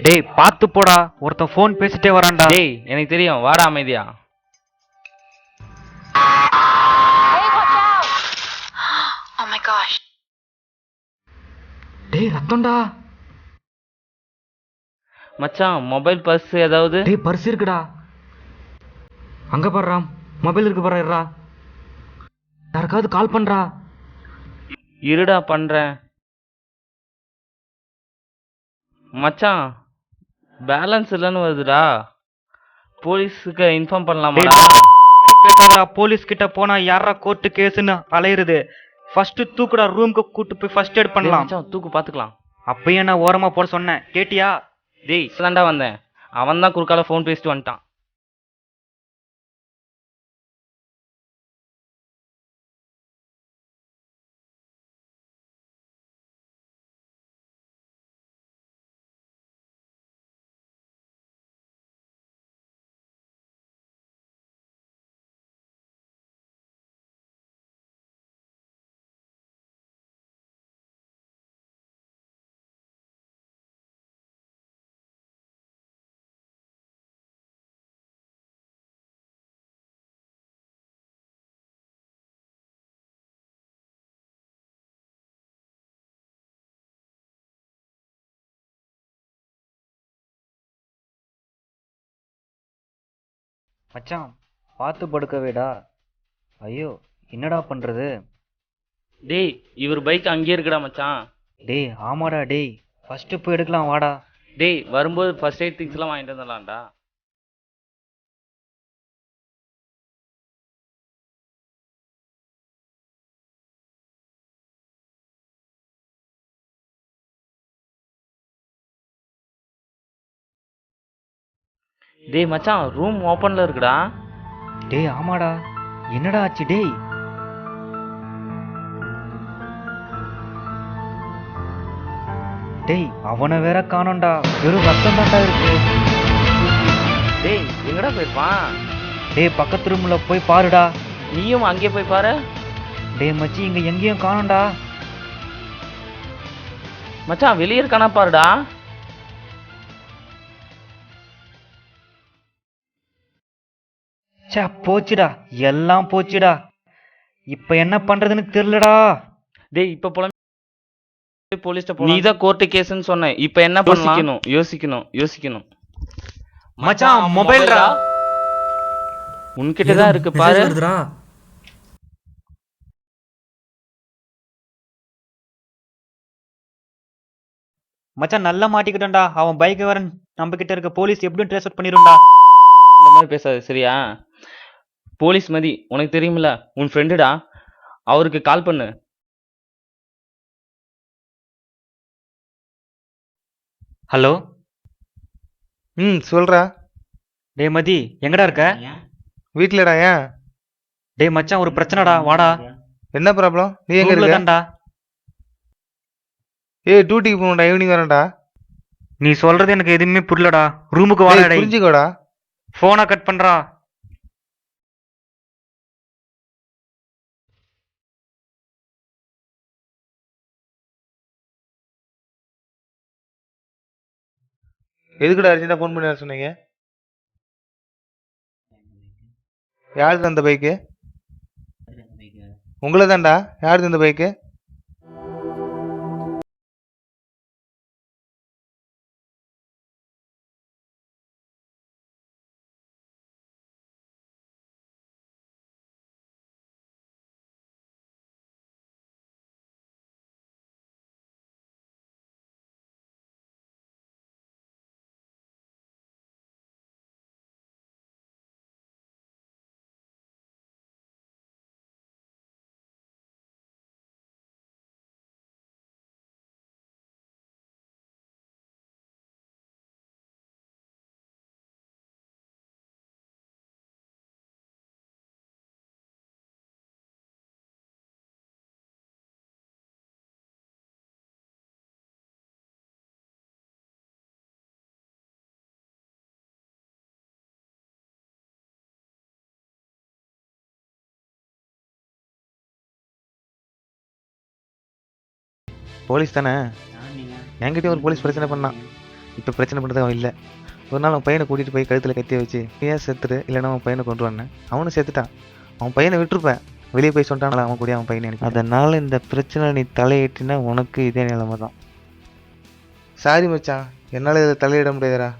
டேய் பாத்து போடா, ஒருத்தன் ஃபோன் பேசிட்டே வரான்டா. டேய் எனக்கு தெரியும், வாடா அமைதியா. Oh my gosh. டேய் ரத்தம்டா. மச்சான் மொபைல் பர்ஸ் ஏதாவது? டேய் பர்ஸ் இருக்குடா. அங்க பாருடா, மொபைல் இருக்கு பாருடா. யாருக்காவது கால் பண்றா. இருடா பண்றேன். மச்சான் பேலன்ஸ் இல்லைன்னு வருதுடா. போலீஸுக்கு இன்ஃபார்ம் பண்ணலாமாடா? பேசாதடா, போலீஸ் கிட்ட போனா யாரா கோர்ட்டு கேஸ்னு அலையுறது. ஃபர்ஸ்ட் தூக்குடா, ரூமுக்கு கூட்டு போய் ஃபர்ஸ்ட் எய்ட் பண்ணலாம். மச்சான் தூக்கு பாத்துக்கலாம். அப்பயே நான் ஓரமா போட சொன்னேன், கேட்டியா? டேய் தாண்டா வந்தேன், அவன் தான் குறுக்கால ஃபோன் பேசிட்டு வந்துட்டான். மச்சான் பார்த்து படுக்கவேடா. ஐயோ என்னடா பண்றது? டேய் இவர் பைக் அங்கேயே இருக்குடா மச்சான். டேய் ஆமாடா, டேய் ஃபர்ஸ்ட் போய் எடுக்கலாம் வாடா. டேய் வரும்போது ஃபர்ஸ்ட் எய்ட் திங்ஸ் எல்லாம் வாங்கிட்டு வந்துடலாம்டா. டேய் மச்சான் ரூம் ஓப்பன்ல இருக்குடா. டேய் ஆமாடா, என்னடா ஆச்சு? டேய் டேய் அவனை வேற காணோம்டா, வெறும் ரத்தம் தான்டா இருக்கு. டேய் எங்கடா போயிருப்பான்? டேய் பக்கத்து ரூம்ல போய் பாருடா. நீயும் அங்கே போய் பாரு. டேய் மச்சி இங்க எங்கேயும் காணோம்டா. மச்சான் வெளியே இருக்கானா பாருடா. சே போச்சுடா, எல்லாம் போச்சுடா. இப்ப என்ன பண்றதுன்னு தெரியலடா. டேய் இப்ப போலாம், போலீஸ்ட்ட போலாம். நீதான் கோர்ட் கேஸ்னு சொன்ன, இப்ப என்ன பண்ணலாம்? யோசிக்கணும். மச்சான் மொபைல்டா. உன்கிட்ட தான் இருக்கு பாரு. மச்சான் நல்லா மாட்டிக்கிட்டோம்டா. அவன் பைக் வர நம்ம கிட்ட இருக்க போலீஸ் எப்படியும் ட்ரேஸ் அவுட் பண்ணிடும்டா. இந்த மாதிரி பேசாத சரியா? போலீஸ் மதி உனக்கு தெரியுமில்ல, உன் ஃப்ரெண்டுடா, அவருக்கு கால் பண்ணு. ஹலோ. சொல்றா. டேய் மதி எங்கடா இருக்க? வீட்லடா. ஏன்? டேய் மச்சான் ஒரு பிரச்சனைடா, வாடா. என்ன ப்ராப்ளம்? நீ எங்க இருக்க? தான்டா. ஏய் டியூட்டிக்கு போகணும்டா, ஈவினிங் வரேன்டா. நீ சொல்றது எனக்கு எதுவுமே புரியலடா. ரூமுக்கு வாடா. டேய் புரிஞ்சுக்கோடா. போனை கட் பண்றா. எதுக்குடா அர்ஜென்ட்டா ஃபோன் பண்ணி வர சொன்னீங்க? யாருக்கு அந்த பைக்கு? உங்களை தான்டா. யாருக்கு இந்த பைக்கு? போலீஸ் தானே? என்கிட்ட ஒரு போலீஸ் பிரச்சனை பண்ணான். இப்போ பிரச்சனை பண்ணுறது அவன் இல்லை. ஒரு நாள் அவன் பையனை கூட்டிகிட்டு போய் கழுத்தில் கத்திய வச்சு ஏன் செத்துரு இல்லைன்னா அவன் பையனை கொண்டு வந்தேன். அவனும் செத்துட்டான். அவன் பையனை விட்டுருப்பேன், வெளியே போய் சொல்லிட்டாங்களா அவன் கூட அவன் பையனை எனக்கு. அதனால் இந்த பிரச்சனை நீ தலையிட்டினா உனக்கு இதே நிலைமை தான். சாரி மச்சான், என்னால் இதில் தலையிட முடியாதுடா.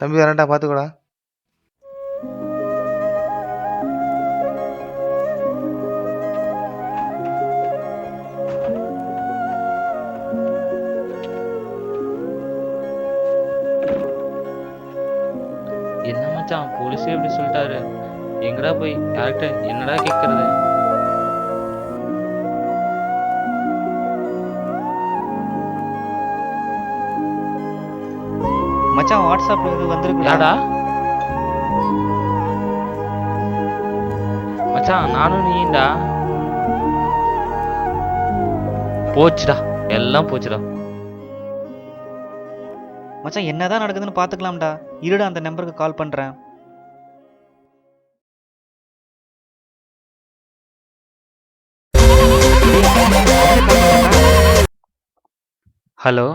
தம்பி வரேன்டா, பார்த்துக்கோடா. என்ன மச்சான் போலீஸே இப்படி சொல்லிட்டாரு, எங்கடா போய் யார்கிட்ட என்னடா கேட்கறது? மச்சான் வாட்ஸ்அப்ல இது வந்திருக்கு. யாடா மச்சான்? நானும் நீண்டா. போச்சுடா, எல்லாம் போச்சுடா. மச்சான் என்னதான் நடக்குதுன்னு பாத்துக்கலாம்டா. இருடா அந்த நம்பருக்கு கால் பண்றேன். ஹலோ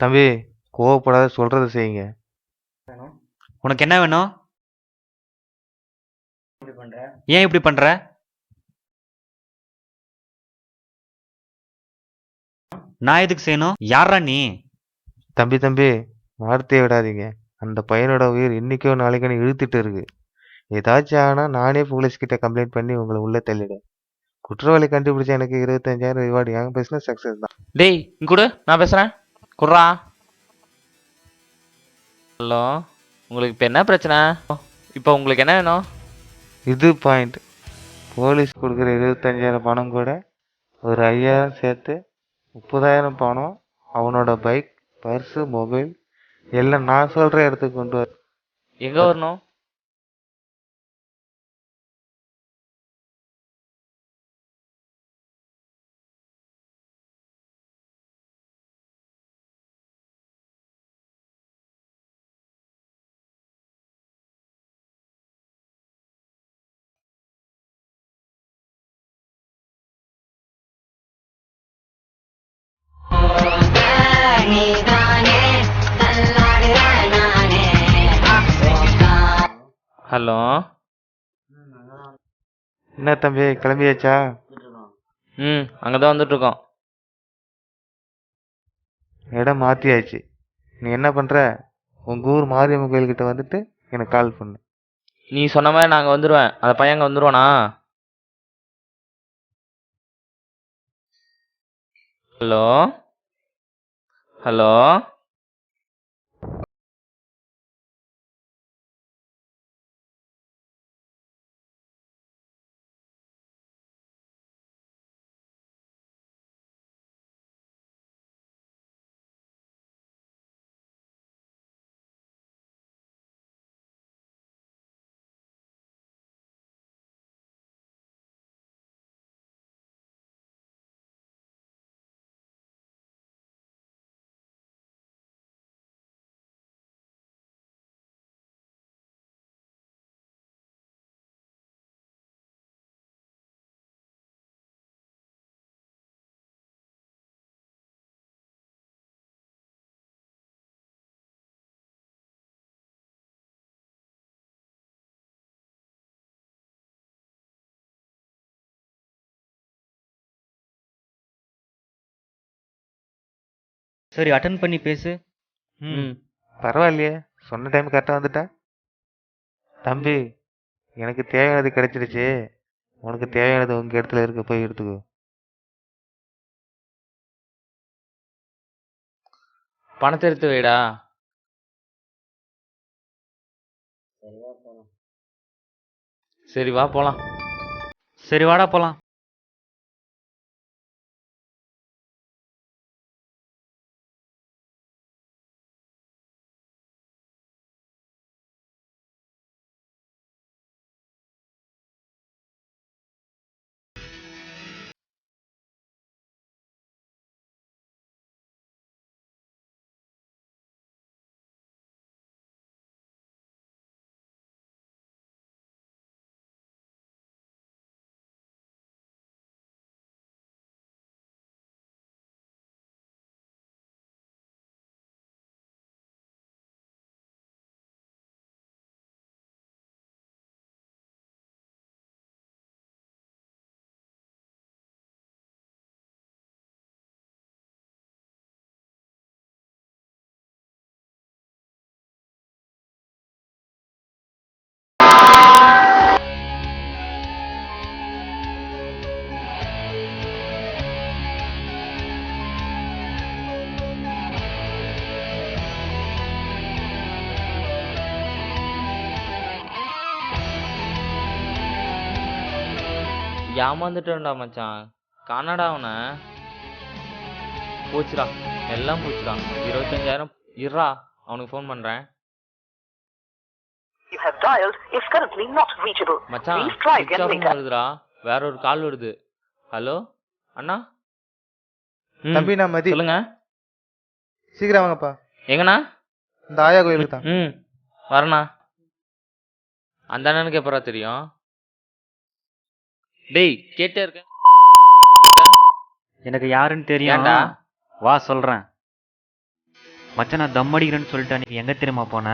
தம்பி கோவப்படாத, சொல்கிறத செய்யுங்க. உனக்கு என்ன வேணும்? ஏன் இப்படி பண்ற? நான் எதுக்கு செய்யணும்? யாரா நீ? தம்பி வார்த்தையை விடாதீங்க. அந்த பையனோட உயிர் இன்னைக்கோ நாளைக்கோ இழுத்துட்டு இருக்கு. ஏதாச்சும் ஆனால் நானே போலீஸ்கிட்ட கம்ப்ளைண்ட் பண்ணி உங்களை உள்ள தள்ளிடுவேன். குற்றவாளி கண்டுபிடிச்ச எனக்கு 25,000 ரிவார்டு. என் பிஸ்னஸ் சக்ஸஸ் தான். டேய் இங்க கூட நான் பேசுறேன், குர்ரா. ஹலோ, உங்களுக்கு இப்போ என்ன பிரச்சனை? இப்போ உங்களுக்கு என்ன வேணும்? இது பாயிண்ட். போலீஸ் கொடுக்குற 25,000 பணம் கூட ஒரு 5,000 சேர்த்து 30,000 பணம், அவனோட பைக், பர்ஸு, மொபைல் எல்லாம் நான் சொல்கிற இடத்துக்கு கொண்டு வர. எங்க வரணும்? ஹலோ, என்ன தம்பி கிளம்பியாச்சா? அங்கதான் வந்துட்டு இருக்கோம். இடம் மாற்றியாச்சு. நீ என்ன பண்ணுற, உங்கள் ஊர் மாரியம்மன் கோயில்கிட்ட வந்துட்டு எனக்கு கால் பண்ணு. நீ சொன்ன மாதிரி நாங்க வந்துருவேன். அந்த பையன் அங்க வந்துருவானா? ஹலோ ஹலோ சரி அட்டன் பண்ணி பேசு. ம் பரவாயில்லையே, சொன்ன டைம் கரெக்டாக வந்துட்டேன். தம்பி எனக்கு தேவையானது கிடைச்சிருச்சு. உனக்கு தேவையானது உங்கள் இடத்துல இருக்க, போய் எடுத்துக்கோ. பணத்தை எடுத்து வைடா. சரி வா போலாம். சரி வாடா போலாம். ஏமாந்துட்டேன்டா மச்சான். காணடா அவனை. போச்சுடா, எல்லாம் போச்சுடா. 25,000 இருடா, அவனுக்கு ஃபோன் பண்றேன். You have dialed is currently not reachable. மச்சான் Please try switch again off later. வருதுடா. வேற ஒரு கால் வருது. ஹலோ அண்ணா. தம்பி நான் மதி. சொல்லுங்க. சீக்கிரம் வாங்கப்பா. எங்கண்ணா? இந்த ஆயா கோயிலுக்கு தான். வரண்ணா. அந்த அண்ணனுக்கு எப்பரா தெரியும்? டேய் கேட்டே இருக்க. எனக்கு யாருன்னு தெரியும். ஏன்டா? வா சொல்றேன். மச்சான் நான் தம் அடிக்கிறேன்னு சொல்லிட்டேன். நீ எங்க தெரியுமா போன?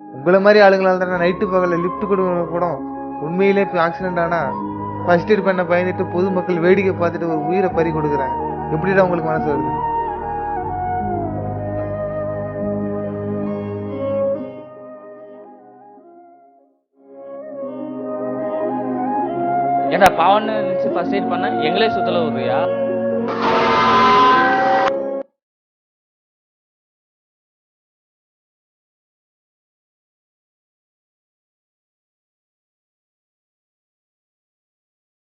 உங்களை மாதிரி ஆளுங்களால தானே நைட்டு பகலில் லிஃப்ட் கொடுக்குற கூட உண்மையிலே இப்போ ஆக்சிடென்ட் ஆனா ஃபர்ஸ்ட் எய்ட் பண்ண பயந்துட்டு பொதுமக்கள் வேடிக்கை பார்த்துட்டு ஒரு உயிரை பறி கொடுக்குறாங்க. எப்படிடா உங்களுக்கு மனசு வருது? ஏன்டா பாவன்னு நினைச்சு ஃபர்ஸ்ட் எய்ட் பண்ண எங்களே சுத்தல வருவியா?